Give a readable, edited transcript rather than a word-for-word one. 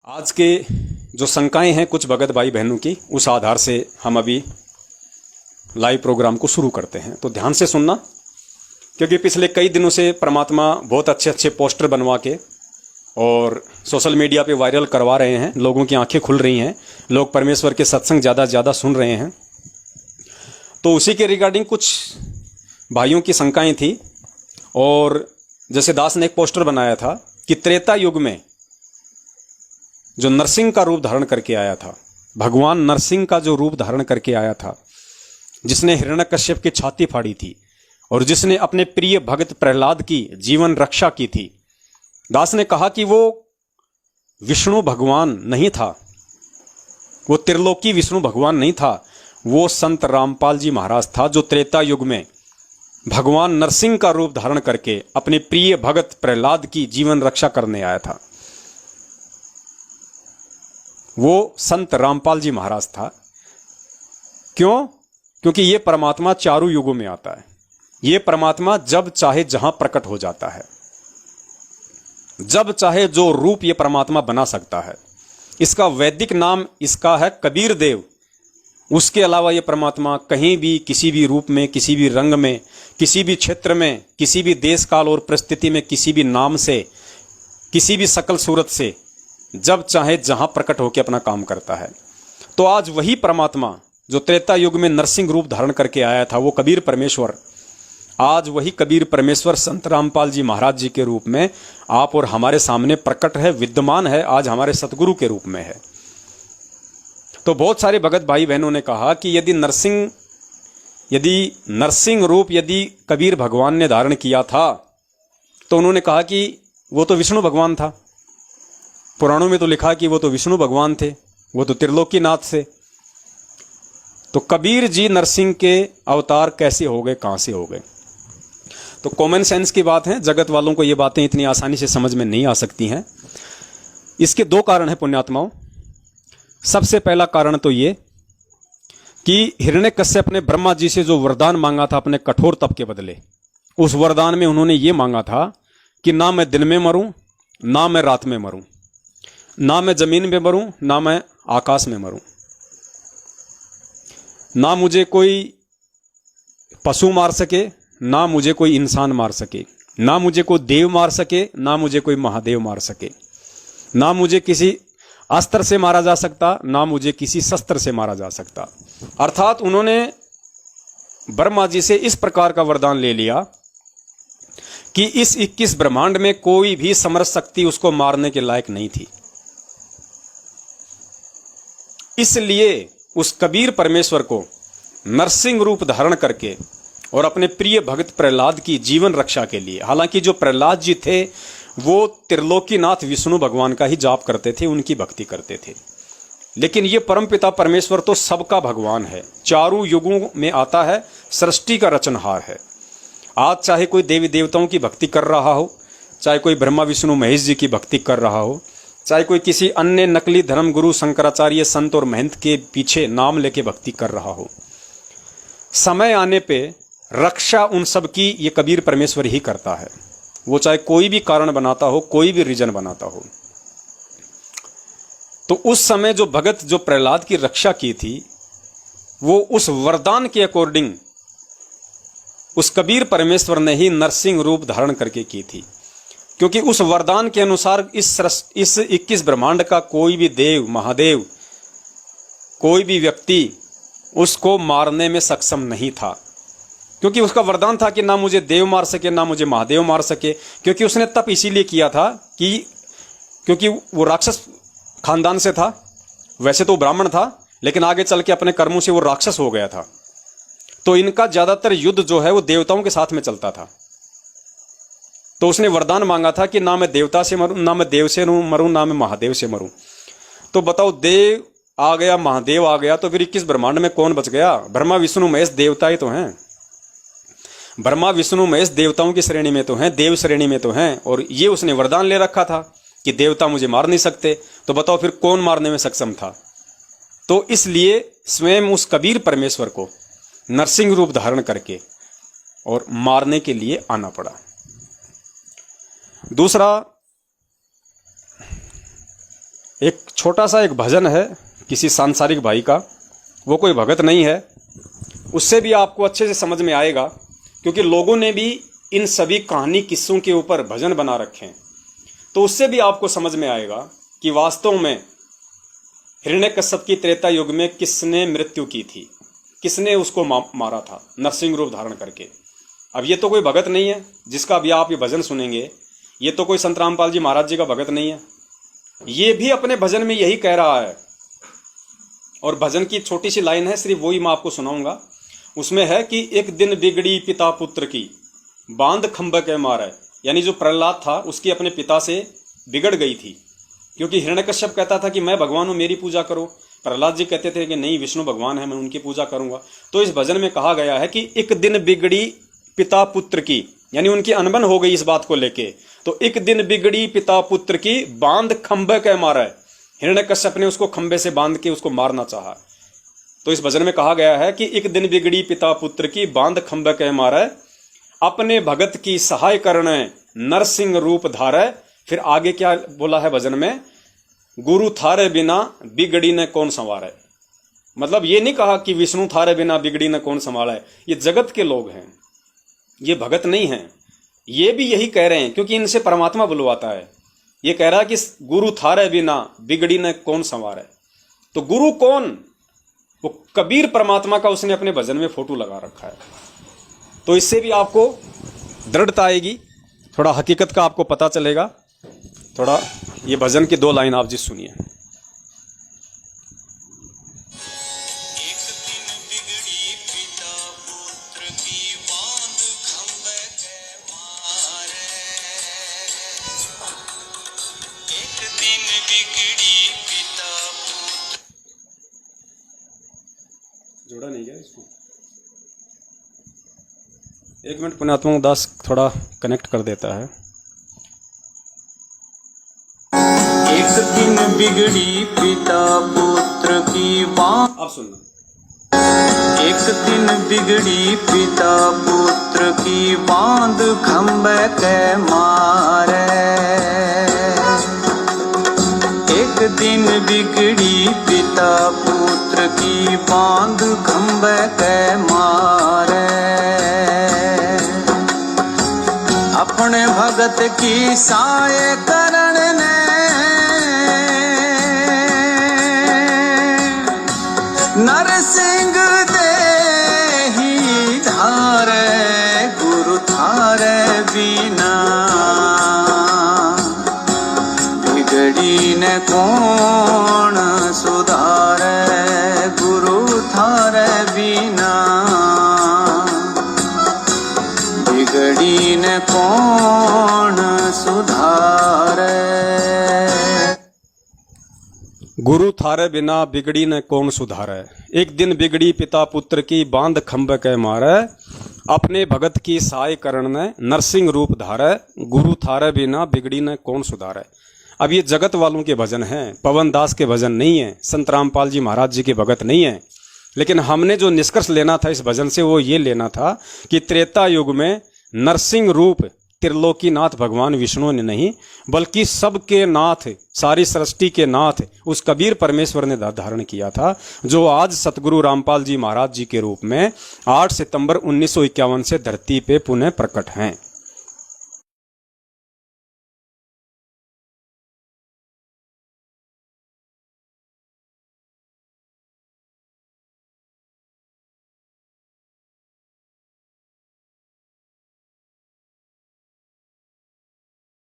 आज के जो शंकाएं हैं कुछ भगत भाई बहनों की, उस आधार से हम अभी लाइव प्रोग्राम को शुरू करते हैं। तो ध्यान से सुनना, क्योंकि पिछले कई दिनों से परमात्मा बहुत अच्छे अच्छे पोस्टर बनवा के और सोशल मीडिया पे वायरल करवा रहे हैं। लोगों की आंखें खुल रही हैं, लोग परमेश्वर के सत्संग ज़्यादा से ज़्यादा सुन रहे हैं। तो उसी के रिगार्डिंग कुछ भाइयों की शंकाएं थी। और जैसे दास ने एक पोस्टर बनाया था कि त्रेता युग में जो नरसिंह का रूप धारण करके आया था, भगवान नरसिंह का जो रूप धारण करके आया था, जिसने हिरण्यकश्यप की छाती फाड़ी थी और जिसने अपने प्रिय भक्त प्रहलाद की जीवन रक्षा की थी, दास ने कहा कि वो विष्णु भगवान नहीं था, वो त्रिलोकी विष्णु भगवान नहीं था, वो संत रामपाल जी महाराज था, जो त्रेता युग में भगवान नरसिंह का रूप धारण करके अपने प्रिय भक्त प्रहलाद की जीवन रक्षा करने आया था। वो संत रामपाल जी महाराज था। क्यों? क्योंकि ये परमात्मा चारों युगों में आता है। ये परमात्मा जब चाहे जहां प्रकट हो जाता है, जब चाहे जो रूप ये परमात्मा बना सकता है। इसका वैदिक नाम इसका है कबीर देव। उसके अलावा ये परमात्मा कहीं भी, किसी भी रूप में, किसी भी रंग में, किसी भी क्षेत्र में, किसी भी देश काल और परिस्थिति में, किसी भी नाम से, किसी भी शकल सूरत से, जब चाहे जहां प्रकट होकर अपना काम करता है। तो आज वही परमात्मा जो त्रेता युग में नरसिंह रूप धारण करके आया था, वो कबीर परमेश्वर, आज वही कबीर परमेश्वर संत रामपाल जी महाराज जी के रूप में आप और हमारे सामने प्रकट है, विद्यमान है, आज हमारे सतगुरु के रूप में है। तो बहुत सारे भगत भाई बहनों ने कहा कि यदि नरसिंह रूप यदि कबीर भगवान ने धारण किया था, तो उन्होंने कहा कि वो तो विष्णु भगवान था। पुराणों में तो लिखा कि वो तो विष्णु भगवान थे, वो तो त्रिलोकीनाथ थे। तो कबीर जी नरसिंह के अवतार कैसे हो गए, कहां से हो गए? तो कॉमन सेंस की बात है, जगत वालों को ये बातें इतनी आसानी से समझ में नहीं आ सकती हैं। इसके दो कारण हैं पुण्यात्माओं। सबसे पहला कारण तो ये कि हिरण्यकश्यप ने ब्रह्मा जी से जो वरदान मांगा था अपने कठोर तप के बदले, उस वरदान में उन्होंने ये मांगा था कि ना मैं दिन में मरूं, ना मैं रात में मरूं, ना मैं जमीन में मरूं, ना मैं आकाश में मरूं, ना मुझे कोई पशु मार सके, ना मुझे कोई इंसान मार सके, ना मुझे कोई देव मार सके, ना मुझे कोई महादेव मार सके, ना मुझे किसी अस्त्र से मारा जा सकता, ना मुझे किसी शस्त्र से मारा जा सकता। अर्थात उन्होंने ब्रह्मा जी से इस प्रकार का वरदान ले लिया कि इस 21 ब्रह्मांड में कोई भी समर्थ शक्ति उसको मारने के लायक नहीं थी। इसलिए उस कबीर परमेश्वर को नरसिंह रूप धारण करके और अपने प्रिय भक्त प्रहलाद की जीवन रक्षा के लिए, हालांकि जो प्रहलाद जी थे वो त्रिलोकीनाथ विष्णु भगवान का ही जाप करते थे, उनकी भक्ति करते थे, लेकिन ये परमपिता परमेश्वर तो सबका भगवान है, चारों युगों में आता है, सृष्टि का रचनहार है। आज चाहे कोई देवी देवताओं की भक्ति कर रहा हो, चाहे कोई ब्रह्मा विष्णु महेश जी की भक्ति कर रहा हो, चाहे कोई किसी अन्य नकली धर्म गुरु शंकराचार्य संत और महंत के पीछे नाम लेके भक्ति कर रहा हो, समय आने पे रक्षा उन सब की ये कबीर परमेश्वर ही करता है। वो चाहे कोई भी कारण बनाता हो, कोई भी रीजन बनाता हो। तो उस समय जो भगत जो प्रहलाद की रक्षा की थी, वो उस वरदान के अकॉर्डिंग उस कबीर परमेश्वर ने ही नरसिंह रूप धारण करके की थी। क्योंकि उस वरदान के अनुसार इस 21 ब्रह्मांड का कोई भी देव, महादेव, कोई भी व्यक्ति उसको मारने में सक्षम नहीं था। क्योंकि उसका वरदान था कि ना मुझे देव मार सके, ना मुझे महादेव मार सके। क्योंकि उसने तप इसीलिए किया था कि क्योंकि वो राक्षस खानदान से था, वैसे तो ब्राह्मण था, लेकिन आगे चल के अपने कर्मों से वो राक्षस हो गया था। तो इनका ज्यादातर युद्ध जो है वो देवताओं के साथ में चलता था। तो उसने वरदान मांगा था कि ना मैं देवता से मरूं, ना मैं देव से मरूं, ना मैं महादेव से मरूं। तो बताओ, देव आ गया, महादेव आ गया, तो फिर 21 ब्रह्मांड में कौन बच गया? ब्रह्मा विष्णु महेश देवता ही तो हैं। ब्रह्मा विष्णु महेश देवताओं की श्रेणी में तो हैं, देव श्रेणी में तो हैं। और ये उसने वरदान ले रखा था कि देवता मुझे मार नहीं सकते। तो बताओ फिर कौन मारने में सक्षम था? तो इसलिए स्वयं उस कबीर परमेश्वर को नरसिंह रूप धारण करके और मारने के लिए आना पड़ा। दूसरा, एक छोटा सा एक भजन है किसी सांसारिक भाई का, वो कोई भगत नहीं है, उससे भी आपको अच्छे से समझ में आएगा, क्योंकि लोगों ने भी इन सभी कहानी किस्सों के ऊपर भजन बना रखे हैं। तो उससे भी आपको समझ में आएगा कि वास्तव में हिरण्यकश्यप की त्रेता युग में किसने मृत्यु की थी, किसने उसको मारा था नरसिंह रूप धारण करके। अब ये तो कोई भगत नहीं है जिसका अभी आप ये भजन सुनेंगे, ये तो कोई संत रामपाल जी महाराज जी का भगत नहीं है। ये भी अपने भजन में यही कह रहा है, और भजन की छोटी सी लाइन है, सिर्फ वही मैं आपको सुनाऊंगा। उसमें है कि एक दिन बिगड़ी पिता पुत्र की, बांध खंभ के मारे, यानी जो प्रहलाद था उसकी अपने पिता से बिगड़ गई थी, क्योंकि हिरण्यकश्यप कहता था कि मैं भगवान हूं, मेरी पूजा करो। प्रहलाद जी कहते थे कि नहीं, विष्णु भगवान है, मैं उनकी पूजा करूंगा। तो इस भजन में कहा गया है कि एक दिन बिगड़ी पिता पुत्र की, यानी उनकी अनबन हो गई इस बात को लेके। तो एक दिन बिगड़ी पिता पुत्र की, बांध खंभे के मारा। हिरण्यकश्यप ने उसको खंबे से बांध के उसको मारना चाहा। तो इस भजन में कहा गया है कि एक दिन बिगड़ी पिता पुत्र की, बांध खंबे के मारे, अपने भगत की सहाय करने नरसिंह रूप धारे। फिर आगे क्या बोला है भजन में, गुरु थारे बिना बिगड़ी ने कौन संवारे। मतलब ये नहीं कहा कि विष्णु थारे बिना बिगड़ी ने कौन संभाले, ये जगत के लोग हैं, ये भगत नहीं हैं। ये भी यही कह रहे हैं, क्योंकि इनसे परमात्मा बुलवाता है। ये कह रहा है कि गुरु थारे बिना बिगड़ी ने कौन संवारे। तो गुरु कौन? वो कबीर परमात्मा का उसने अपने भजन में फोटो लगा रखा है। तो इससे भी आपको दृढ़ता आएगी, थोड़ा हकीकत का आपको पता चलेगा। थोड़ा ये भजन की 2 लाइन आप जी सुनिए। जोड़ा नहीं गया इसको, 1 मिनट पुण्यात्मा दास थोड़ा कनेक्ट कर देता है। एक दिन बिगड़ी पिता पुत्र की बात, आप सुनना। एक दिन बिगड़ी पिता पुत्र की, बांध खंभे के मारे। एक दिन बिगड़ी पिता पुत्र की, बांध खंभे के मारे। अपने भगत की सहाय करने ने नरसिंह देहि धारे, गुरु थारे बिना बिगड़ी ने कौन सुधारे। गुरु थारे बिना बिगड़ी ने कौन सुधारे। गुरु थारे बिना बिगड़ी ने कौन सुधारे। एक दिन बिगड़ी पिता पुत्र की, बांध खंभ के मारे। अपने भगत की सहाय करण ने नरसिंह रूप धारे। गुरु थारे बिना बिगड़ी ने कौन सुधारे। अब ये जगत वालों के भजन हैं, पवन दास के भजन नहीं है, संत रामपाल जी महाराज जी के भगत नहीं है। लेकिन हमने जो निष्कर्ष लेना था इस भजन से, वो ये लेना था कि त्रेता युग में नरसिंह रूप त्रिलोकीनाथ भगवान विष्णु ने नहीं, बल्कि सबके नाथ, सारी सृष्टि के नाथ उस कबीर परमेश्वर ने धारण किया था, जो आज सतगुरु रामपाल जी महाराज जी के रूप में 8 सितंबर 1951 से धरती पे पुनः प्रकट हैं।